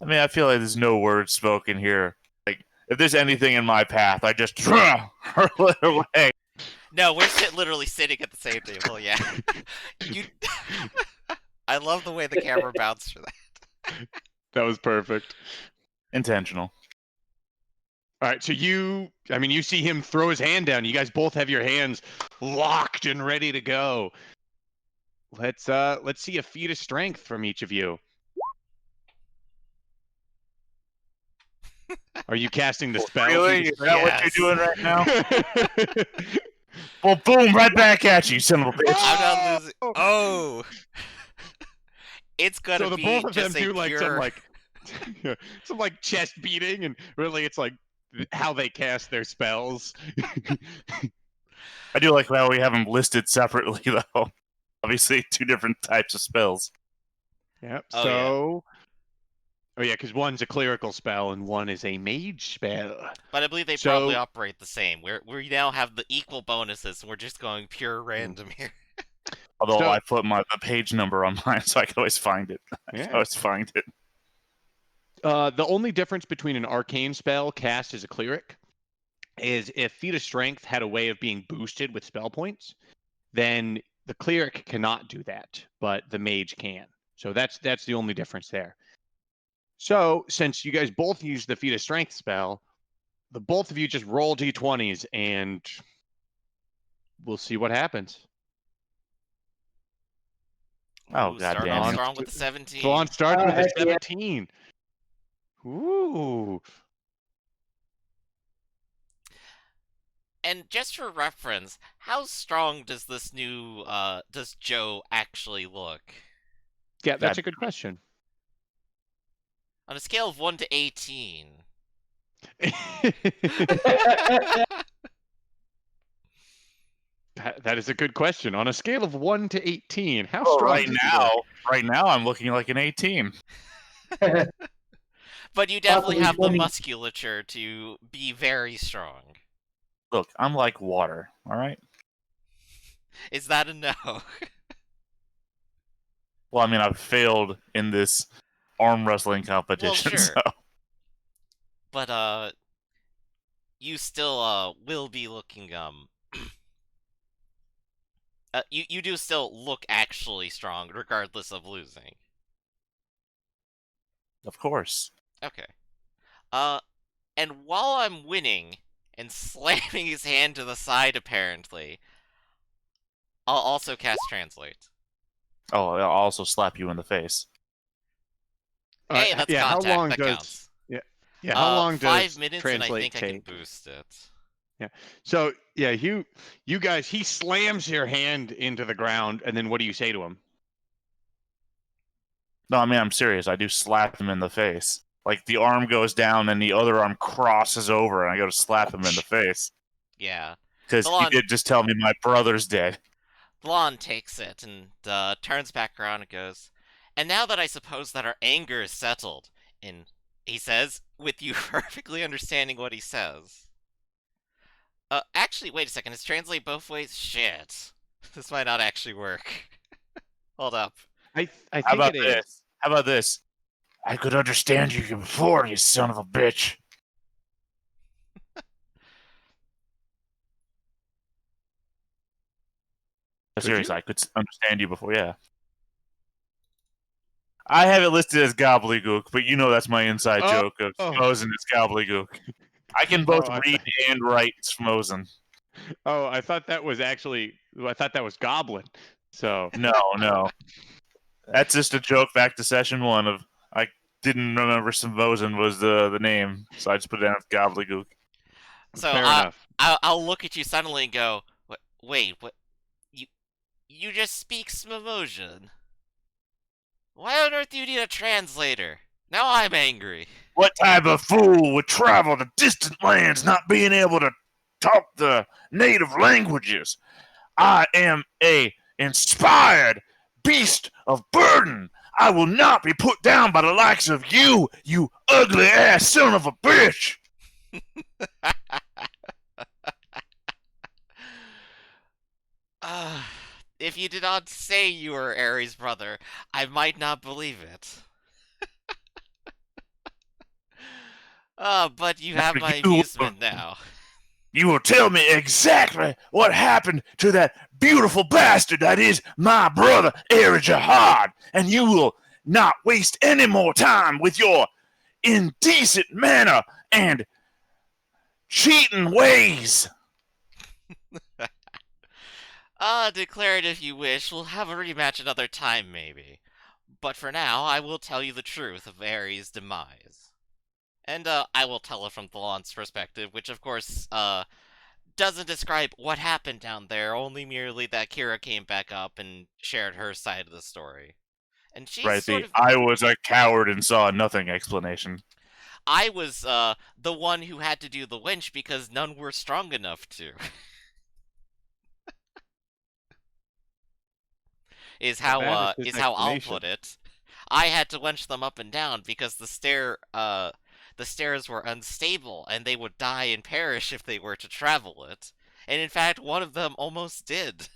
I mean, I feel like there's no words spoken here. Like, if there's anything in my path, I just hurl it away. No, we're literally sitting at the same table. Yeah, you. I love the way the camera bounced for that. That was perfect. Intentional. All right, so you see him throw his hand down. You guys both have your hands locked and ready to go. Let's see a feat of strength from each of you. Are you casting the spell? Really? Is that what Yes. you're doing right now? Well, boom, right back at you, son of a bitch. I'm not losing. Oh, it's gonna So the be both of them just a do pure. some like chest beating, and really it's like how they cast their spells. I do like how we have them listed separately, though. Obviously, two different types of spells. Yep. Oh, So, yeah, because one's a clerical spell and one is a mage spell. But I believe they probably operate the same. We now have the equal bonuses, and we're just going pure random here. Although I put the page number on mine, so I can always find it. I can always find it. The only difference between an arcane spell cast as a cleric is if feat of strength had a way of being boosted with spell points, then the cleric cannot do that, but the mage can. So that's the only difference there. So since you guys both use the feat of strength spell, the both of you just roll d20s and we'll see what happens. Oh, Starting goddamn! off strong with the 17. Salon starts with a 17. Ooh. And just for reference, how strong does this new does Joe actually look? Yeah, that's a good question. On a scale of 1 to 18. That is a good question. On a scale of 1 to 18, how strong? Right now, I'm looking like an 18. But you definitely have the musculature to be very strong. Look, I'm like water. All right. Is that a no? Well, I mean, I've failed in this arm wrestling competition. Well, sure. So. But you still will be looking you do still look actually strong, regardless of losing. Of course. Okay. And while I'm winning and slamming his hand to the side, apparently, I'll also cast Translate. Oh, I'll also slap you in the face. Hey, that's contact. How long that does counts. Yeah, how long 5 does minutes, Translate and I think take? I can boost it. Yeah. So yeah, you guys, he slams your hand into the ground, and then what do you say to him? No, I mean, I'm serious. I do slap him in the face. Like, the arm goes down and the other arm crosses over, and I go to slap him in the face. Yeah. Because he did just tell me my brother's dead. Blonde takes it and turns back around and goes, and now that I suppose that our anger is settled, and he says, with you perfectly understanding what he says. Actually, wait a second. Is translate both ways? Shit. This might not actually work. Hold up. I think it is. How about this? I could understand you before, you son of a bitch. Seriously, I could understand you before, yeah. I have it listed as gobbledygook, but you know that's my inside joke of Smozen is gobbledygook. I can both read and write Smozen. Oh, I thought that was Goblin. So No. That's just a joke back to session 1 of I didn't remember Smozen was the name, so I just put it down as gobbledygook. So fair enough. I'll look at you suddenly and go, wait, what? You just speak Smomosian. Why on earth do you need a translator? Now I'm angry. What type of fool would travel to distant lands not being able to talk the native languages? I am a inspired beast of burden. I will not be put down by the likes of you, you ugly ass son of a bitch. If you did not say you were Ares' brother, I might not believe it. But you have my you, amusement now. you will tell me exactly what happened to that beautiful bastard that is my brother, Eri Jihad, and you will not waste any more time with your indecent manner and cheating ways. Declare it if you wish. We'll have a rematch another time, maybe. But for now, I will tell you the truth of Ares' demise. And, I will tell it from Thalon's perspective, which, of course, doesn't describe what happened down there, only merely that Kira came back up and shared her side of the story. And she's Right, sort the of... I was a coward and saw nothing explanation. I was, the one who had to do the winch because none were strong enough to. is That is his how I'll explanation. put it. I had to winch them up and down because the stairs were unstable and they would die and perish if they were to travel it. And in fact, one of them almost did.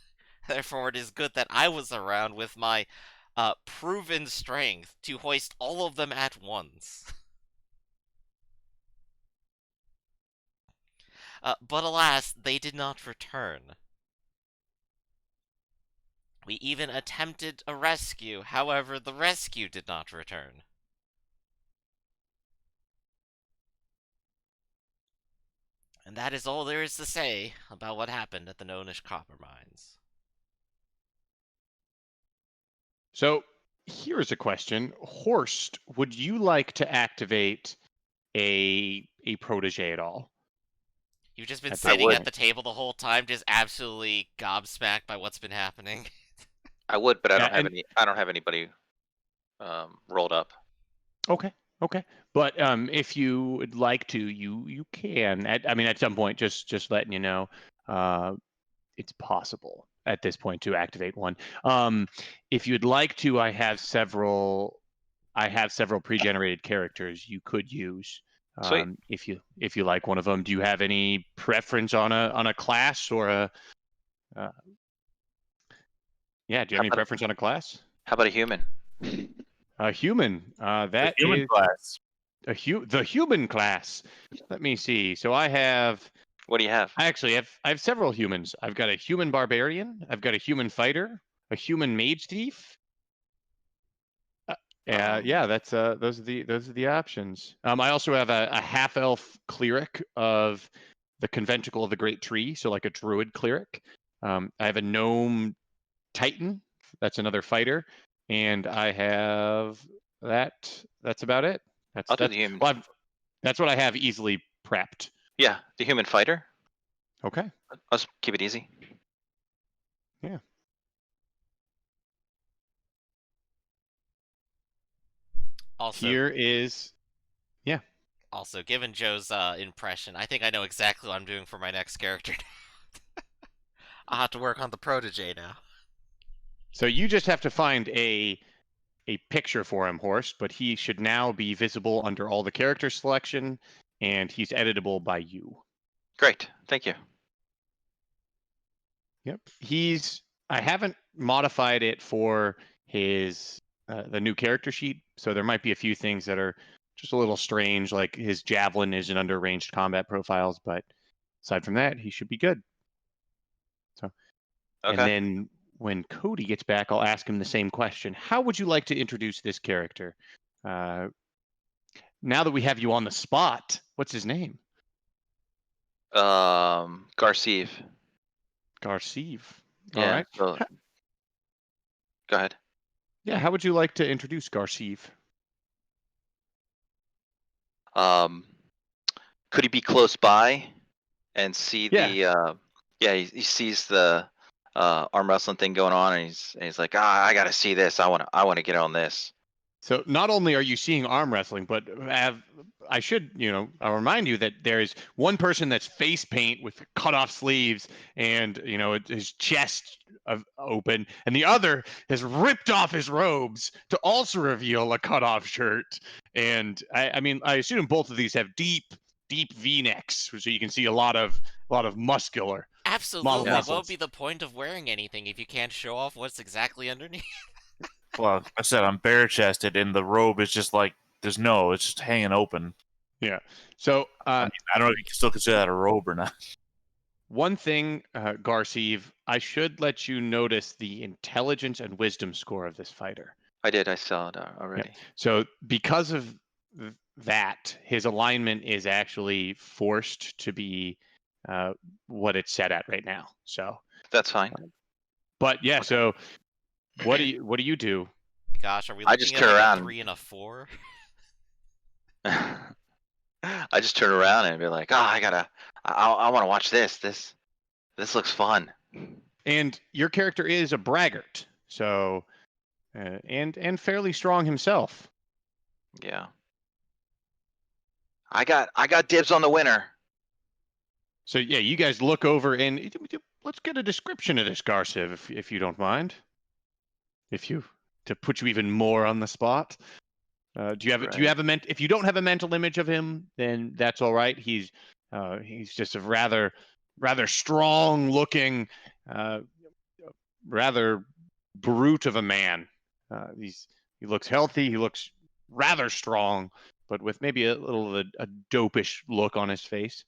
Therefore, it is good that I was around with my proven strength to hoist all of them at once. But alas, they did not return. We even attempted a rescue, however, the rescue did not return. And that is all there is to say about what happened at the Nonish copper mines. So here's a question. Horst, would you like to activate a protege at all? You've just been At this sitting at point? the table the whole time, just absolutely gobsmacked by what's been happening. I would, but I Yeah, don't have and- any. I don't have anybody rolled up. Okay. But if you would like to, you can. I mean, at some point, just letting you know, it's possible at this point to activate one. If you'd like to, I have several pre-generated characters you could use. Sweet. If you like one of them. Do you have any preference on a class or a? Yeah. Do you have any preference on a class? How about a human? A human. The That human is class. the human class. Let me see. So I have. What do you have? I have several humans. I've got a human barbarian. I've got a human fighter. A human mage thief. Yeah, that's those are the options. I also have a half elf cleric of the conventicle of the Great Tree, so like a druid cleric. I have a gnome titan. That's another fighter, and I have that. That's about it. I'll do the human. Well, that's what I have easily prepped. Yeah, the human fighter. Okay. Let's keep it easy. Yeah. Also, Here is. Yeah. also, given Joe's impression, I think I know exactly what I'm doing for my next character. I'll have to work on the protege now. So you just have to find a picture for him, Horst, but he should now be visible under all the character selection, and he's editable by you. Great, thank you. Yep. I haven't modified it for his the new character sheet, so there might be a few things that are just a little strange, like his javelin isn't under ranged combat profiles, but aside from that, he should be good. So, Okay. And then when Cody gets back, I'll ask him the same question. How would you like to introduce this character? Now that we have you on the spot, what's his name? Garcev. Garcev. Yeah. All right. So, go ahead. Yeah, how would you like to introduce Garcev? Could he be close by and see Yeah. the? He sees the arm wrestling thing going on, and he's like, I gotta see this. I wanna get on this. So not only are you seeing arm wrestling, but I'll remind you that there's one person that's face paint with cut off sleeves and, his chest open, and the other has ripped off his robes to also reveal a cut off shirt. And I assume both of these have deep V-necks, so you can see a lot of muscular. Absolutely. muscles. What would be the point of wearing anything if you can't show off what's exactly underneath? Well, I said I'm bare chested, and the robe is just like it's just hanging open. Yeah. So I mean, I don't know if you can still consider that a robe or not. one thing, Garcev, I should let you notice the intelligence and wisdom score of this fighter. I did. I saw it already. So because of that, his alignment is actually forced to be what it's set at right now. So, That's fine. but yeah. So what do you do? Gosh, are we I looking just at turn like around. a 3 and a 4? I just turn around and be like, "Oh, I want to watch this. This looks fun." And your character is a braggart, so and fairly strong himself. Yeah. I got dibs on the winner. So yeah, you guys look over and let's get a description of this Garcev, if you don't mind. To put you even more on the spot. Do you have if you don't have a mental image of him, then that's all right. He's just a rather strong looking, rather brute of a man. He looks healthy. He looks rather strong, but with maybe a little a dopish look on his face.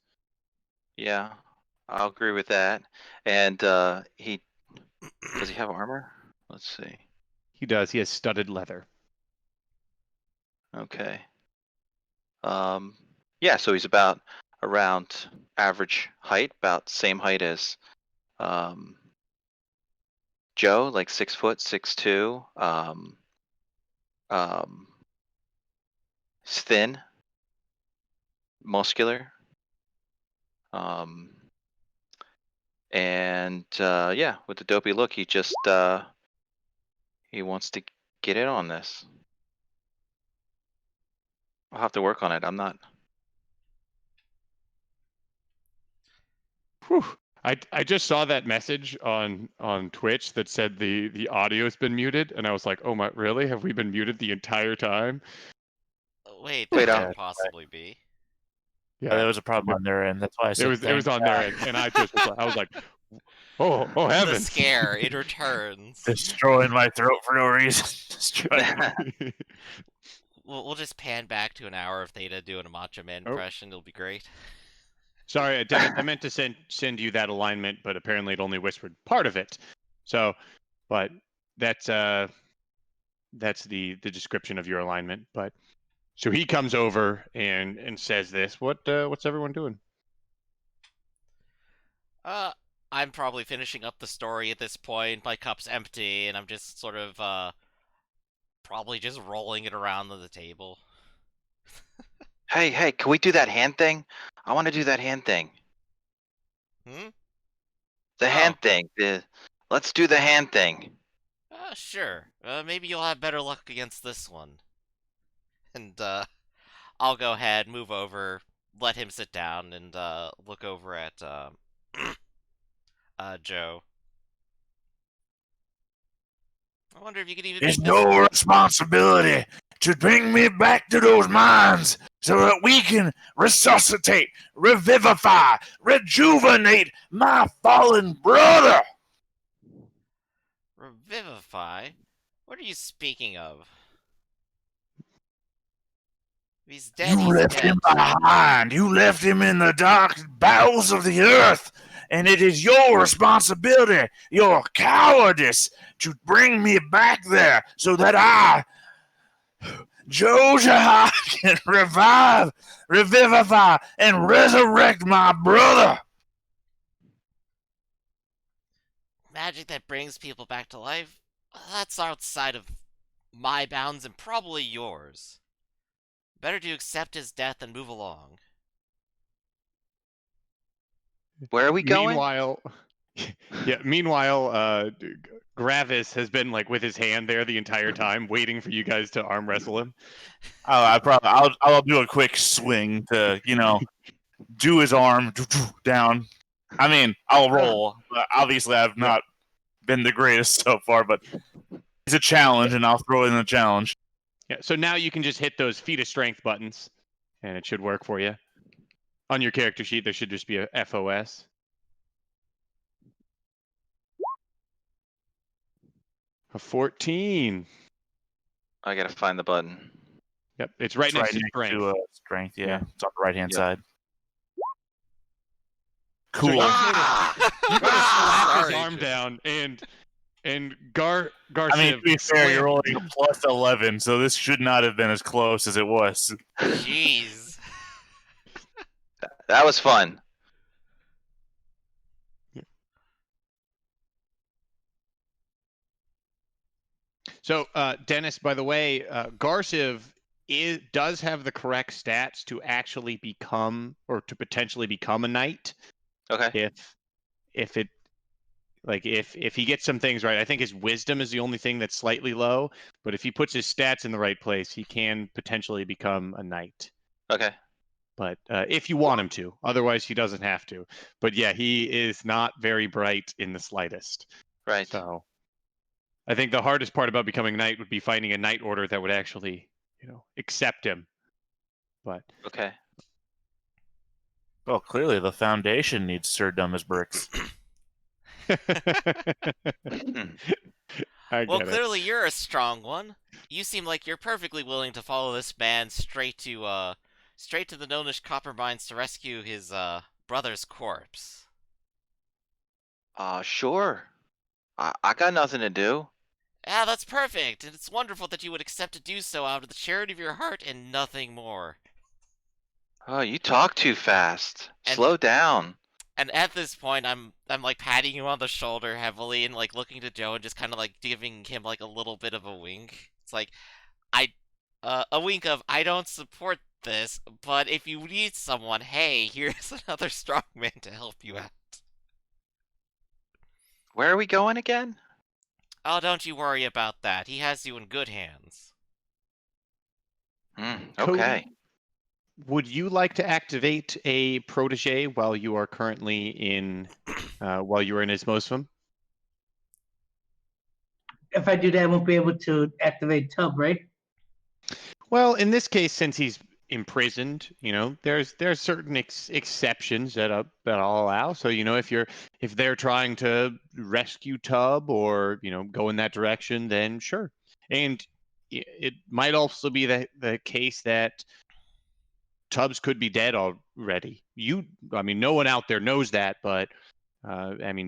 Yeah, I'll agree with that. And does he have armor? Let's see. He does. He has studded leather. Okay. Yeah, so he's around average height, about same height as um Joe, like 6 foot, 6'2". Um, he's thin, muscular. Um, and yeah, with the dopey look, he just he wants to get in on this. I'll have to work on it. I'm not. Whew. I just saw that message on Twitch that said the audio's been muted, and I was like, oh my, really? Have we been muted the entire time? Wait, Wait, that can't possibly be. Yeah, There was a problem on their end. That's why I said it was on there, and I just was like, oh The heavens! scare, it returns. destroying my throat for no reason. Destroying We'll just pan back to an hour of Theta doing a Macho Man Oh. impression. It'll be great. Sorry, I meant to send you that alignment, but apparently it only whispered part of it. So, but that's the description of your alignment. But so he comes over and says this. What's everyone doing? I'm probably finishing up the story at this point. My cup's empty, and I'm just sort of, probably just rolling it around on the table. Hey, can we do that hand thing? I want to do that hand thing. Hmm? The hand thing. Let's do the hand thing. Sure. Maybe you'll have better luck against this one. And, I'll go ahead, move over, let him sit down, and, look over at, Joe. I wonder if you could even It's make this your work. responsibility to bring me back to those mines so that we can resuscitate, revivify, rejuvenate my fallen brother. Revivify? What are you speaking of? If he's dead, You he's left dead. him behind. You left him in the dark bowels of the earth. And it is your responsibility, your cowardice, to bring me back there so that I, Josiah, can revive, revivify, and resurrect my brother. Magic that brings people back to life? That's outside of my bounds and probably yours. Better to accept his death and move along. Where are we going? Meanwhile, Gravis has been like with his hand there the entire time, waiting for you guys to arm wrestle him. I'll do a quick swing to do his arm down. I mean, I'll roll. But obviously, I've not been the greatest so far, but it's a challenge, and I'll throw in the challenge. Yeah. So now you can just hit those feat of strength buttons, and it should work for you. On your character sheet, there should just be a FOS. A 14. I gotta find the button. Yep, it's right next to strength. strength. Yeah. Yeah. It's on the right hand Yep. side. So Cool. you notice you guys slap his Sorry, arm Jim. down, and I mean, Garshiv to be fair, you're rolling a plus 11, so this should not have been as close as it was. Jeez. That was fun. So, Dennis, by the way, Garshiv does have the correct stats to actually become, or to potentially become, a knight. Okay. If it, like, if he gets some things right. I think his wisdom is the only thing that's slightly low, but if he puts his stats in the right place, he can potentially become a knight. Okay. But if you want him to, otherwise he doesn't have to. But yeah, he is not very bright in the slightest. Right. So I think the hardest part about becoming knight would be finding a knight order that would actually, accept him. But Okay. Well, clearly the foundation needs Sir Dumb as bricks. I Well, get it. clearly you're a strong one. You seem like you're perfectly willing to follow this man straight to the Nonish copper mines to rescue his brother's corpse. Sure. I got nothing to do. Ah, that's perfect, and it's wonderful that you would accept to do so out of the charity of your heart and nothing more. Oh, you talk too fast. And- Slow down. And at this point, I'm like patting you on the shoulder heavily and like looking to Joe and just kind of like giving him like a little bit of a wink. It's like a wink of I don't support this, but if you need someone, hey, here's another strong man to help you out. Where are we going again? Oh, don't you worry about that. He has you in good hands. Okay. Cody, would you like to activate a protege while you are currently in, while you are in Ismosfum? If I do that, I won't be able to activate Tub, right? Well, in this case, since he's imprisoned, there's certain exceptions that I'll allow. So, if they're trying to rescue Tub or go in that direction, then sure. And it might also be the case that Tubbs could be dead already. No one out there knows that, but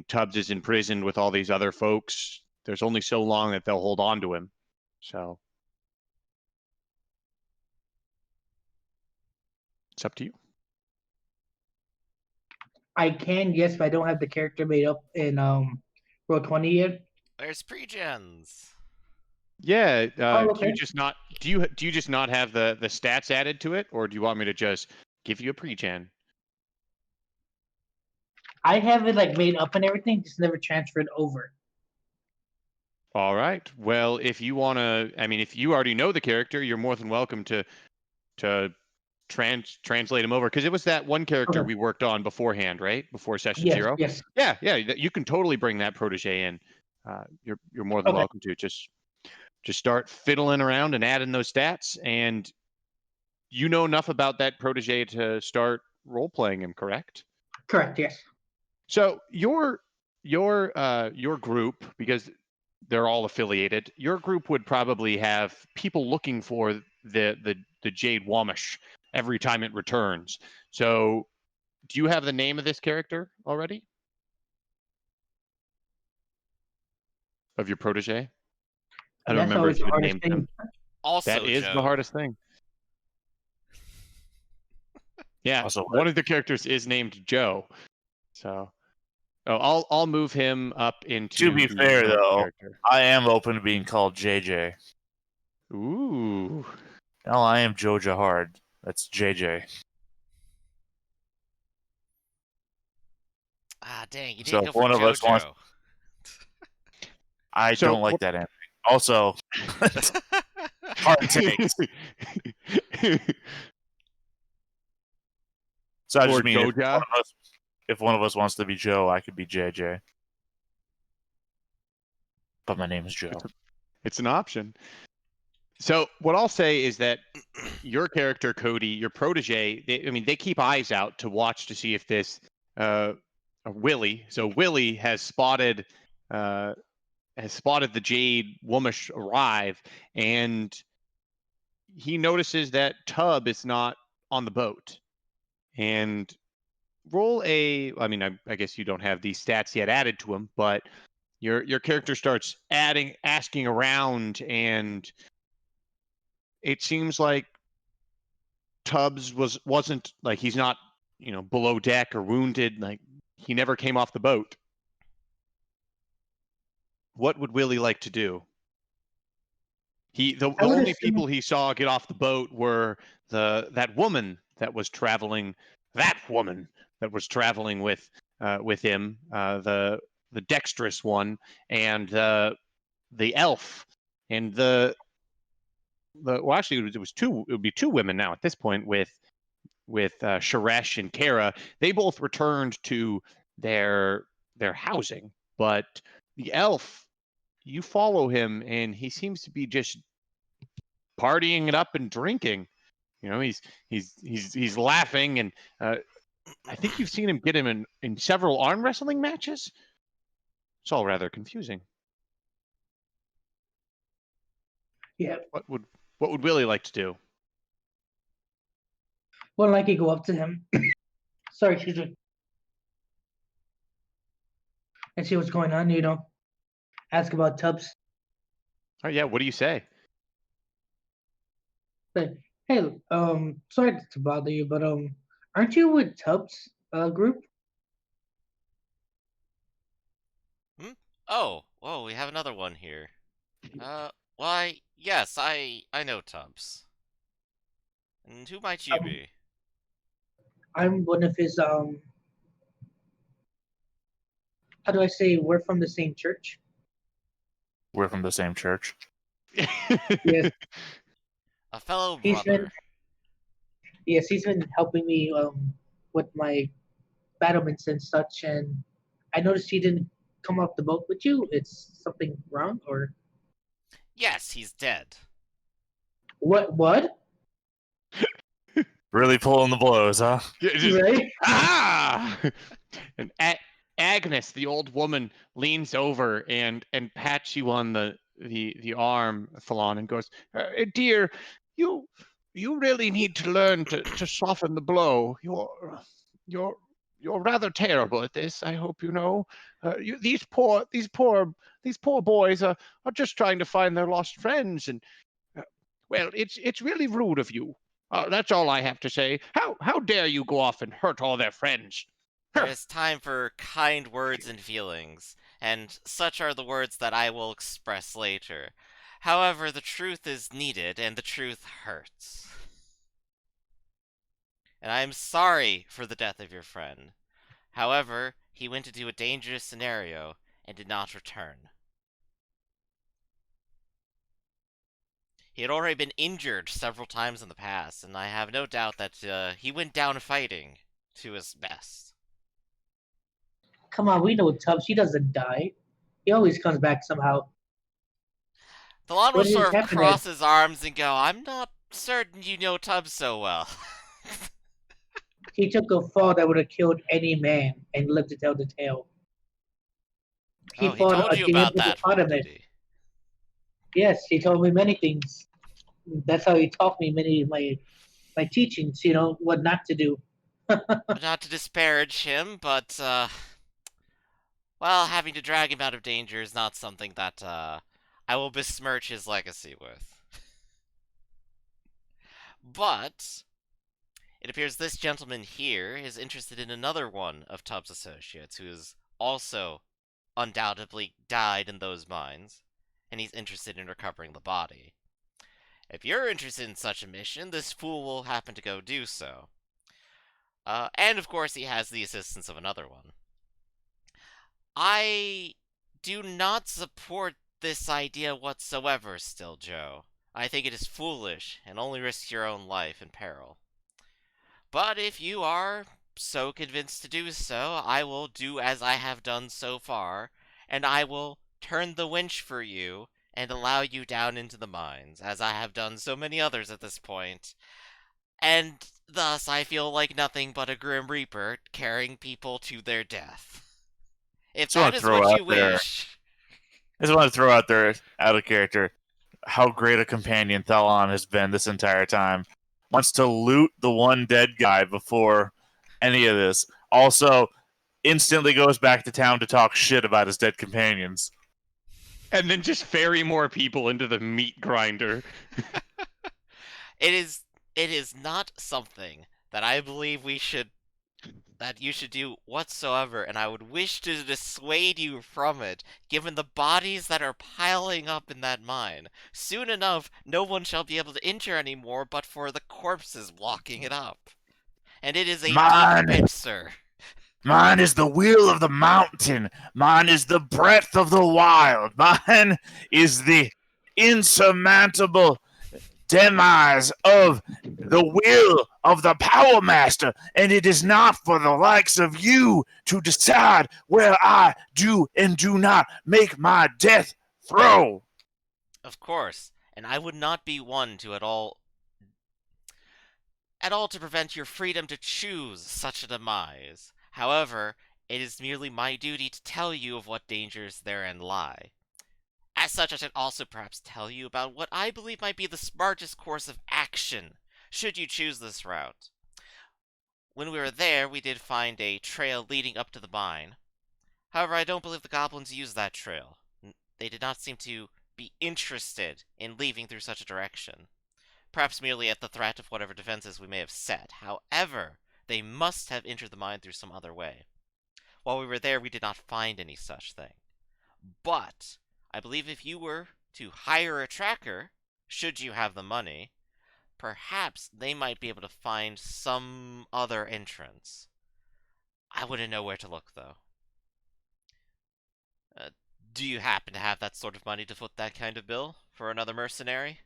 Tubbs is imprisoned with all these other folks. There's only so long that they'll hold on to him. So it's up to you. I can, yes, but I don't have the character made up in Roll 20 yet. There's pre-gens. Yeah. okay. Do you just not have the stats added to it, or do you want me to just give you a pre-gen? I have it like made up and everything, just never transferred over. All right. Well, if you want to, if you already know the character, you're more than welcome to translate him over, because it was that one character Okay. we worked on beforehand, right? Before session Yes, 0. yes. Yeah. You can totally bring that protege in. You're more than Okay. welcome to just start fiddling around and adding those stats, and you know enough about that protege to start role playing him, correct? Correct, yes. So your group, because they're all affiliated, your group would probably have people looking for the Jade Wamish every time it returns. So do you have the name of this character already? Of your protege? I don't That's remember always if you the had hardest named thing. him. Also, That is Joe. the hardest thing. Yeah, Also, one of the characters is named Joe. So, I'll move him up into. to be the fair, though, character. I am open to being called JJ. Ooh. No, I am Joja Hard. That's JJ. Ah, dang, you So didn't go if for one of us JoJo. wants- I So don't like that anime. Also, hard takes. So I Or just mean Joja? if one of us wants to be Joe, I could be JJ. But my name is Joe. It's an option. So what I'll say is that your character, Cody, your protege, they keep eyes out to watch to see if this Willie. So Willie has spotted the Jade Wamish arrive, and he notices that Tub is not on the boat, and roll a. I mean, I guess you don't have these stats yet added to him, but your character starts asking around, and it seems like Tubbs wasn't like he's not below deck or wounded. Like he never came off the boat. What would Willie like to do? The I would only assume. people he saw get off the boat were that woman that was traveling. That woman that was traveling with him, the dexterous one, and the elf, and well, actually, it was two. It would be two women now at this point with Sharesh and Kara. They both returned to their housing, but the elf, you follow him, and he seems to be just partying it up and drinking. He's laughing, and I think you've seen him get him in several arm wrestling matches. It's all rather confusing. Yeah. What would Willie like to do? Well, like you go up to him. Sorry, excuse me. And see what's going on. Ask about Tubbs. Oh yeah, what do you say? But hey, sorry to bother you, but aren't you with Tubbs group? Oh, whoa, we have another one here. Why, yes, I know Tubbs. And who might you be? I'm one of his how do I say, we're from the same church. We're from the same church. Yes. A fellow He's brother. he's been helping me with my battlements and such, and I noticed he didn't come off the boat with you. It's something wrong, or Yes, he's dead. what? Really pulling the blows, huh? Right? Ah! And Agnes, the old woman, leans over and pats you on the arm, Thalon, and goes, "Dear, you really need to learn to soften the blow. You're rather terrible at this. I hope you know. These poor boys are just trying to find their lost friends, and well, it's really rude of you. That's all I have to say. How dare you go off and hurt all their friends?" There is time for kind words and feelings, and such are the words that I will express later. However, the truth is needed, and the truth hurts. And I am sorry for the death of your friend. However, he went into a dangerous scenario and did not return. He had already been injured several times in the past, and I have no doubt that he went down fighting to his best. Come on, we know Tubbs. He doesn't die. He always comes back somehow. Thalon will What is sort of happening? cross his arms and go, "I'm not certain you know Tubbs so well." He took a fall that would have killed any man and lived to tell the tale. He Oh, he fought told a you damn about that fool, hippopotamus. did he? Yes, he told me many things. That's how he taught me many of my teachings. What not to do. Not to disparage him, but, well, having to drag him out of danger is not something that, I will besmirch his legacy with. But it appears this gentleman here is interested in another one of Tubbs' associates, who has also undoubtedly died in those mines, and he's interested in recovering the body. If you're interested in such a mission, this fool will happen to go do so. And of course, he has the assistance of another one. I do not support this idea whatsoever still, Joe. I think it is foolish and only risks your own life in peril. But if you are so convinced to do so, I will do as I have done so far, and I will turn the winch for you and allow you down into the mines, as I have done so many others at this point. And thus I feel like nothing but a Grim Reaper carrying people to their death. If Just want that to is throw what out you there. wish, I just want to throw out there, out of character. how great a companion Thalon has been this entire time. Wants to loot the one dead guy before any of this. Also, instantly goes back to town to talk shit about his dead companions. And then just ferry more people into the meat grinder. It is not something that I believe that you should do whatsoever, and I would wish to dissuade you from it, given the bodies that are piling up in that mine. Soon enough, no one shall be able to enter anymore but for the corpses blocking it up. And it is a Mine. deep pit, sir. Mine is the will of the mountain. Mine is the breadth of the wild. Mine is the insurmountable demise of the will of the Power Master. And it is not for the likes of you to decide where I do and do not make my death throw. Of course, and I would not be one to at all to prevent your freedom to choose such a demise. However, it is merely my duty to tell you of what dangers therein lie. As such, I should also perhaps tell you about what I believe might be the smartest course of action, should you choose this route. When we were there, we did find a trail leading up to the mine. However, I don't believe the goblins used that trail. They did not seem to be interested in leaving through such a direction. Perhaps merely at the threat of whatever defenses we may have set. However, they must have entered the mine through some other way. While we were there, we did not find any such thing. But I believe if you were to hire a tracker, should you have the money, perhaps they might be able to find some other entrance. I wouldn't know where to look, though. Do you happen to have that sort of money to foot that kind of bill for another mercenary?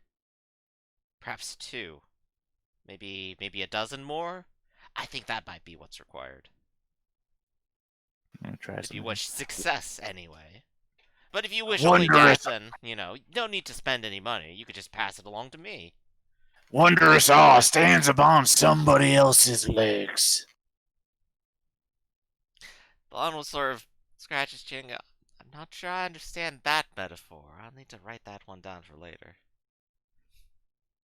Perhaps 2. Maybe a dozen more? I think that might be what's required. If you wish success, anyway. But if you wish only death, then, you don't need to spend any money. You could just pass it along to me. Wondrous awe stands upon somebody else's legs. Lon will sort of scratch his chin and go, I'm not sure I understand that metaphor. I'll need to write that one down for later.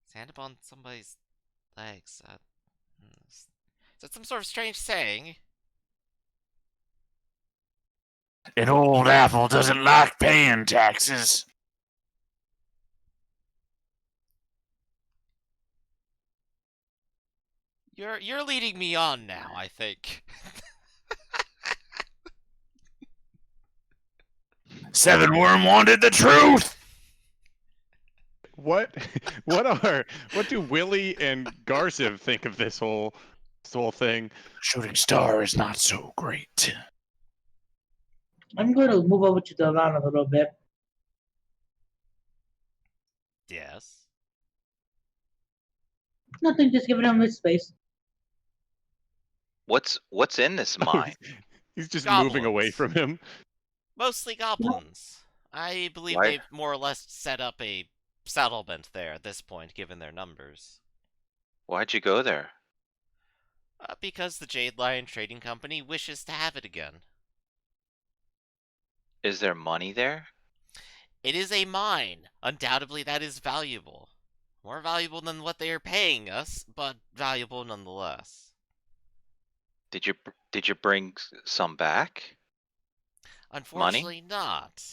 Stand upon somebody's legs. Is that some sort of strange saying? An old apple doesn't like paying taxes. You're leading me on now, I think. Seven Worm wanted the truth. What do Willie and Garciv think of this whole thing? Shooting star is not so great. I'm going to move over to the line a little bit. Yes. Nothing, just giving him his space. What's in this mine? He's just Goblins. moving away from him. Mostly goblins. I believe Why- they've more or less set up a settlement there at this point, given their numbers. Why'd you go there? Because the Jade Lion Trading Company wishes to have it again. Is there money there? It is a mine. Undoubtedly, that is valuable. More valuable than what they are paying us, but valuable nonetheless. Did you bring some back? Unfortunately, not.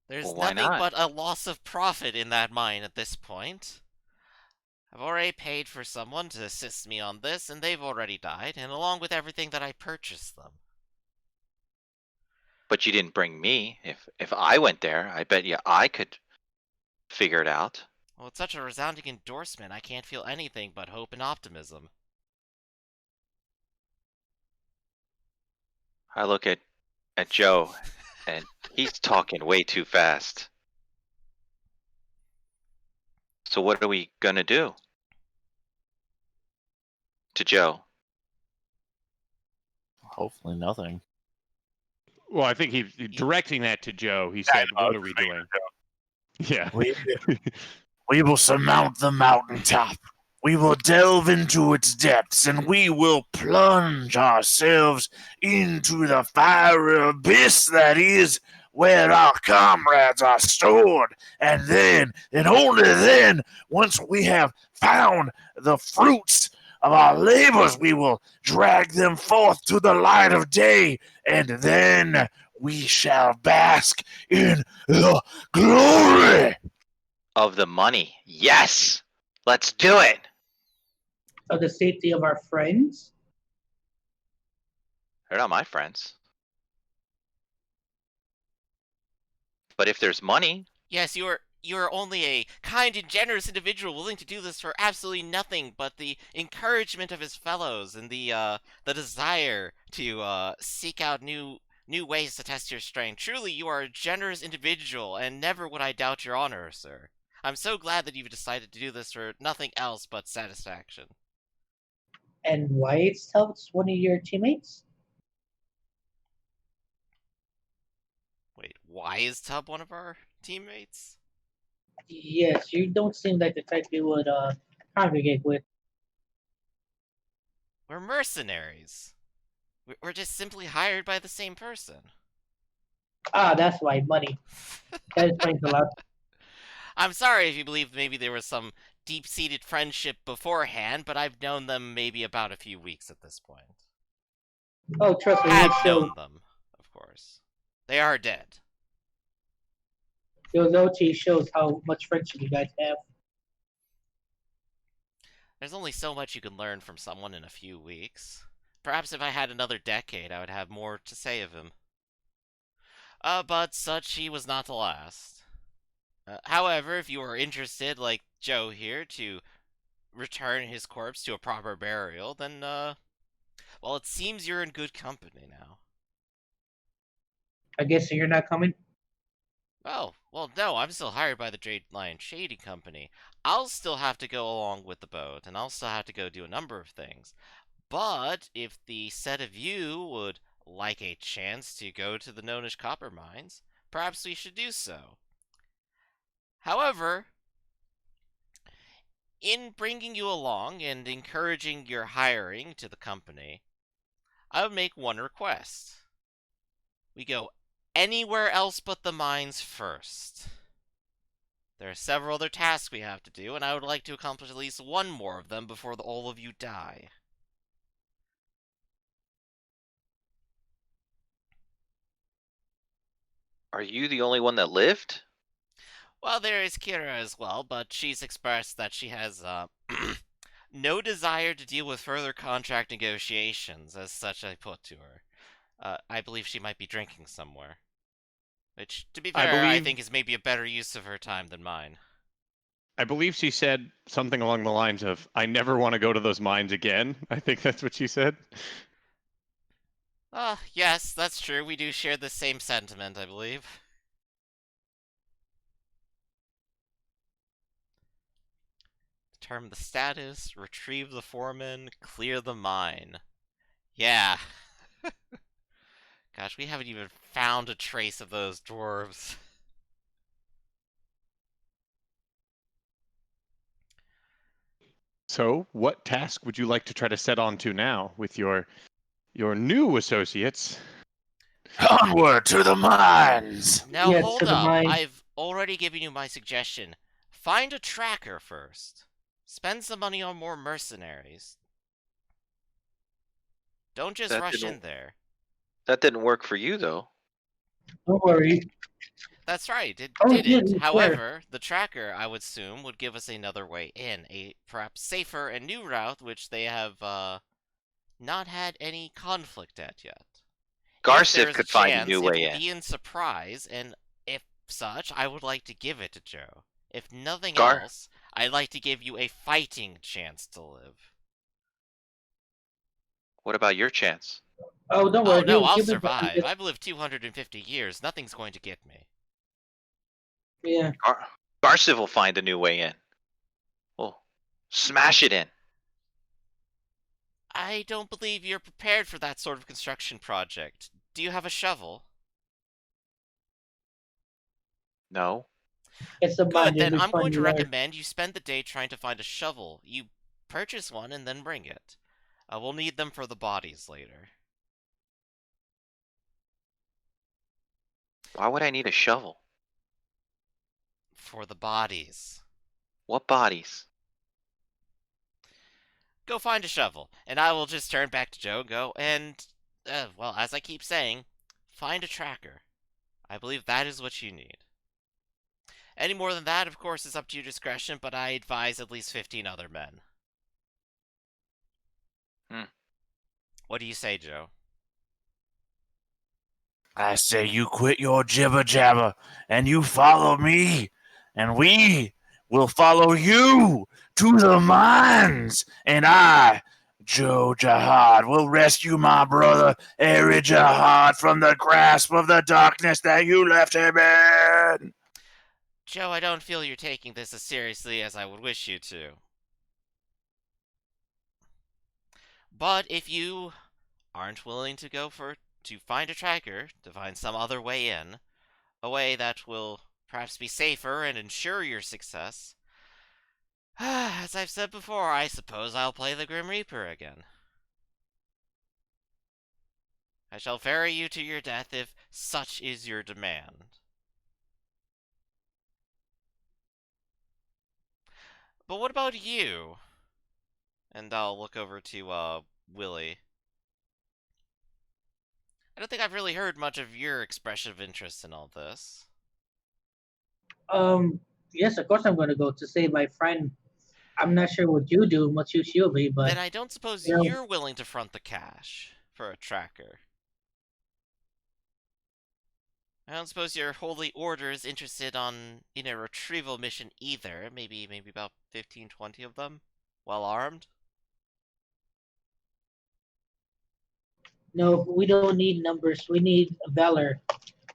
There's Well, why nothing not? but a loss of profit in that mine at this point. I've already paid for someone to assist me on this, and they've already died, and along with everything that I purchased them. But you didn't bring me. If I went there, I bet you I could figure it out. Well, it's such a resounding endorsement, I can't feel anything but hope and optimism. I look at Joe, and he's talking way too fast. So what are we gonna do? To Joe. Hopefully nothing. Well, I think he's directing that to Joe. He said, I "What was are we making doing?" Yeah. We will surmount the mountaintop. We will delve into its depths, and we will plunge ourselves into the fiery abyss that is where our comrades are stored. And then, and only then, once we have found the fruits of our labors, we will drag them forth to the light of day, and then we shall bask in the glory Of the money. Yes! Let's do it! Of the safety of our friends. They're not my friends. But if there's money, Yes, you are only a kind and generous individual willing to do this for absolutely nothing but the encouragement of his fellows and the desire to seek out new ways to test your strength. Truly, you are a generous individual, and never would I doubt your honor, sir. I'm so glad that you've decided to do this for nothing else but satisfaction. And Wyatt Stubbs, one of your teammates? Wait, why is Tub one of our teammates? Yes, you don't seem like the type you would congregate with. We're mercenaries. We're just simply hired by the same person. Ah, that's why, money. That explains a lot. I'm sorry if you believe maybe there was some deep-seated friendship beforehand, but I've known them maybe about a few weeks at this point. Oh, trust me, Had we known them, of course. They are dead. your loyalty shows how much friendship you guys have. There's only so much you can learn from someone in a few weeks. Perhaps if I had another decade, I would have more to say of him. But such he was not to last. However, if you are interested, like Joe here, to return his corpse to a proper burial, then, well, it seems you're in good company now. I guess you're not coming? Oh, well, no, I'm still hired by the Jade Lion Shady Company. I'll still have to go along with the boat, and I'll still have to go do a number of things. But if the set of you would like a chance to go to the Nonish copper mines, perhaps we should do so. However, in bringing you along and encouraging your hiring to the company, I would make one request. We go anywhere else but the mines first. There are several other tasks we have to do, and I would like to accomplish at least one more of them before all of you die. are you the only one that lived? Well, there is Kira as well, but she's expressed that she has, no desire to deal with further contract negotiations, as such I put to her. I believe she might be drinking somewhere. Which, to be fair, I think is maybe a better use of her time than mine. I believe she said something along the lines of, I never want to go to those mines again. I think that's what she said. Yes, that's true. We do share the same sentiment, I believe. Determine the status, retrieve the foreman, clear the mine. Yeah. Gosh, we haven't even found a trace of those dwarves. So, what task would you like to try to set on to now with your new associates? onward to the mines. Now Yes, hold to the up. mine. I've already given you my suggestion. Find a tracker first. Spend some money on more mercenaries. Don't just That rush didn't- in there. That didn't work for you, though. Don't worry. That's right, it Oh, didn't. yeah, you swear. However, the tracker, I would assume, would give us another way in, a perhaps safer and new route which they have not had any conflict at yet. If there Garciv is could a find a chance, new it way will in. be in surprise, and if such, I would like to give it to Joe. If nothing Gar- else, I'd like to give you a fighting chance to live. What about your chance? Oh, don't Oh worry. no, I'll He'll be survive. fine. I've lived 250 years. Nothing's going to get me. Yeah. Garciv will find a new way in. Oh, smash it in. I don't believe you're prepared for that sort of construction project. Do you have a shovel? No. It's the mine. Good, It'll then be I'm fun going to learn. recommend you spend the day trying to find a shovel. You purchase one and then bring it. We'll need them for the bodies later. Why would I need a shovel? For the bodies. What bodies? Go find a shovel, and I will just turn back to Joe and go, and, well, as I keep saying, find a tracker. I believe that is what you need. Any more than that, of course, is up to your discretion, but I advise at least 15 other men. What do you say, Joe? I say you quit your jibber jabber and you follow me, and we will follow you to the mines, and I, Joe Jihad, will rescue my brother Eri Jihad from the grasp of the darkness that you left him in. Joe, I don't feel you're taking this as seriously as I would wish you to. But if you aren't willing to to find a tracker, to find some other way in, a way that will perhaps be safer and ensure your success, as I've said before, I suppose I'll play the Grim Reaper again. I shall ferry you to your death if such is your demand. But what about you? And I'll look over to, Willie. I don't think I've really heard much of your expression of interest in all this. Yes, of course I'm gonna go to save my friend. I'm not sure what you do, what you shield me, but Then I don't suppose you know, you're willing to front the cash for a tracker. I don't suppose your Holy Order is interested in a retrieval mission either. Maybe about 15, 20 of them, well armed. no, we don't need numbers. We need valor,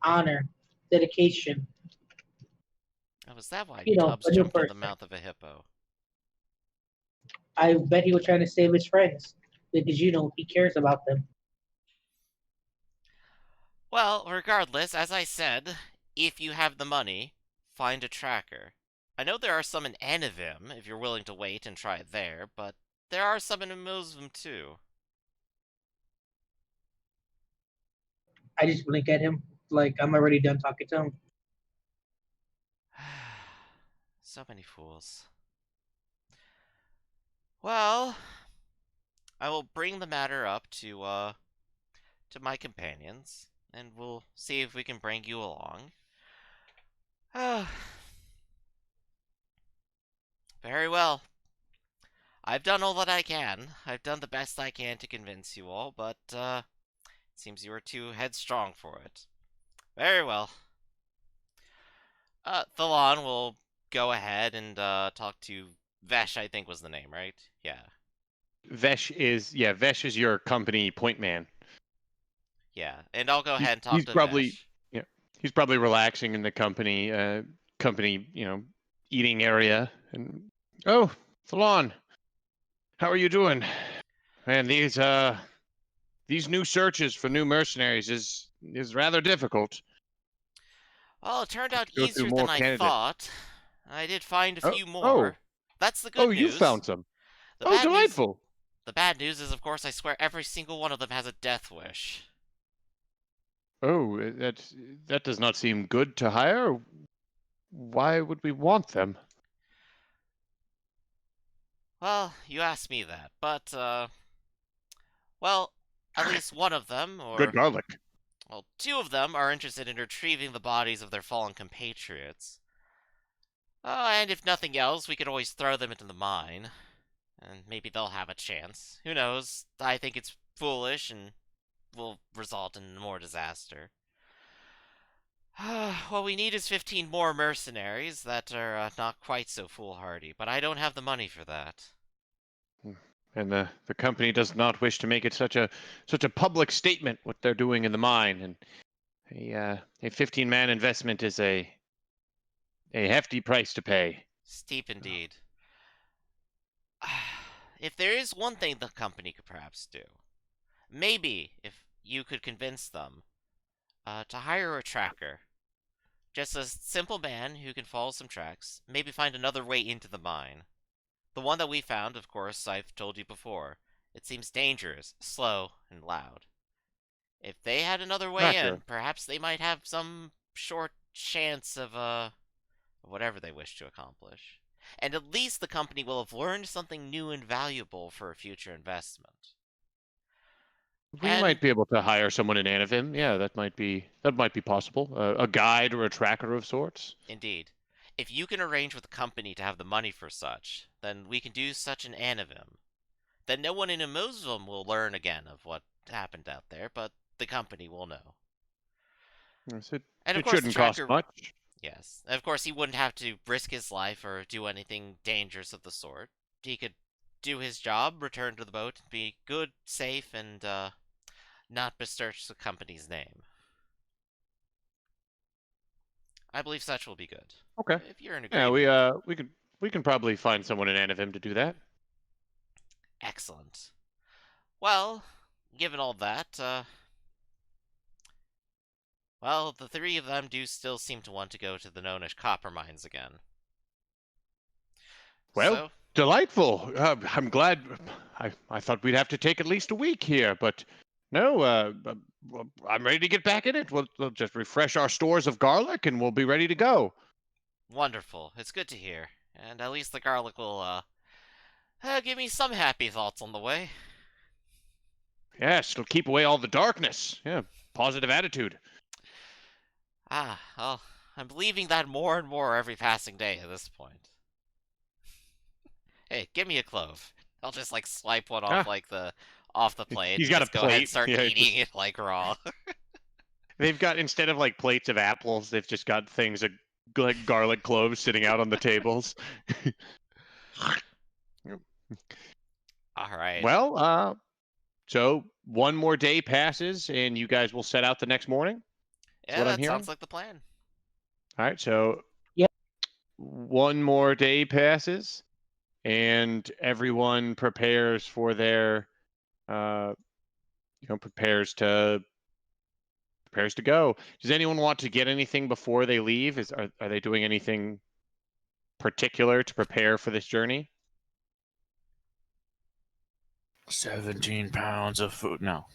honor, dedication. Oh, is that why You know, Tubbs a new jumped in the person. mouth of a hippo? I bet he was trying to save his friends because he cares about them. Well, regardless, as I said, if you have the money, find a tracker. I know there are some in Anivim, if you're willing to wait and try it there, but there are some in Muslim too. I just blink at him like I'm already done talking to him. So many fools. Well, I will bring the matter up to my companions, and we'll see if we can bring you along. Very well. I've done all that I can. I've done the best I can to convince you all, but, it seems you are too headstrong for it. Very well. Thalon will go ahead and, talk to Vesh, I think was the name, right? Yeah. Vesh is your company point man. Yeah, and I'll go ahead and talk He's to probably Vesh. he's probably relaxing in the company eating area. And oh, Thalon, how are you doing? Man, these new searches for new mercenaries is rather difficult. Well, it turned out Go through easier than more I candidates. thought. I did find a Oh, few oh, more. That's the good oh, you news. found some. The Oh, bad news. delightful. The bad news is, of course, I swear every single one of them has a death wish. Oh, that does not seem good to hire. Why would we want them? Well, you asked me that, but, well, at least one of them, Good or, garlic. well, two of them are interested in retrieving the bodies of their fallen compatriots. And if nothing else, we could always throw them into the mine, and maybe they'll have a chance. Who knows? I think it's foolish and will result in more disaster. What we need is 15 more mercenaries that are not quite so foolhardy, but I don't have the money for that. And the company does not wish to make it such a public statement what they're doing in the mine. And a 15-man investment is a hefty price to pay. Steep indeed. If there is one thing the company could perhaps do, maybe if you could convince them to hire a tracker. Just a simple man who can follow some tracks, maybe find another way into the mine. The one that we found, of course, I've told you before. It seems dangerous, slow, and loud. If they had another way Tracker. in, perhaps they might have some short chance of whatever they wish to accomplish. And at least the company will have learned something new and valuable for a future investment. We And might be able to hire someone in Anavim. Yeah, that might be possible. A guide or a tracker of sorts. indeed, if you can arrange with the company to have the money for such, then we can do such an Anavim. Then no one in Amosvim will learn again of what happened out there, but the company will know. Yes, And of it course, the shouldn't cost tracker. much. Yes, of course, he wouldn't have to risk his life or do anything dangerous of the sort. He could do his job, return to the boat, be good, safe, and not besmirch the company's name. I believe such will be good. Okay. If you're in Yeah, agreement. we can probably find someone in Anavim to do that. Excellent. Well, given all that, well, the three of them do still seem to want to go to the Nonish copper mines again. Well, So, delightful. I'm glad. I thought we'd have to take at least a week here, but no. I'm ready to get back in it. We'll just refresh our stores of garlic, and we'll be ready to go. wonderful. It's good to hear. And at least the garlic will, give me some happy thoughts on the way. Yes, it'll keep away all the darkness. Yeah, positive attitude. Ah, well, I'm believing that more and more every passing day at this point. Hey, give me a clove. I'll just like swipe one off Ah, off the plate he's and got a just go ahead and plate. start Yeah, eating it like raw. they've got, instead of like plates of apples, they've just got things of like garlic cloves sitting out on the tables. All right. Well, so one more day passes, and you guys will set out the next morning. That's Yeah, what I'm that hearing. sounds like the plan. All right, so Yep. one more day passes, and everyone prepares for their, uh, prepares to go. Does anyone want to get anything before they leave? Are they doing anything particular to prepare for this journey? 17 pounds of food. No.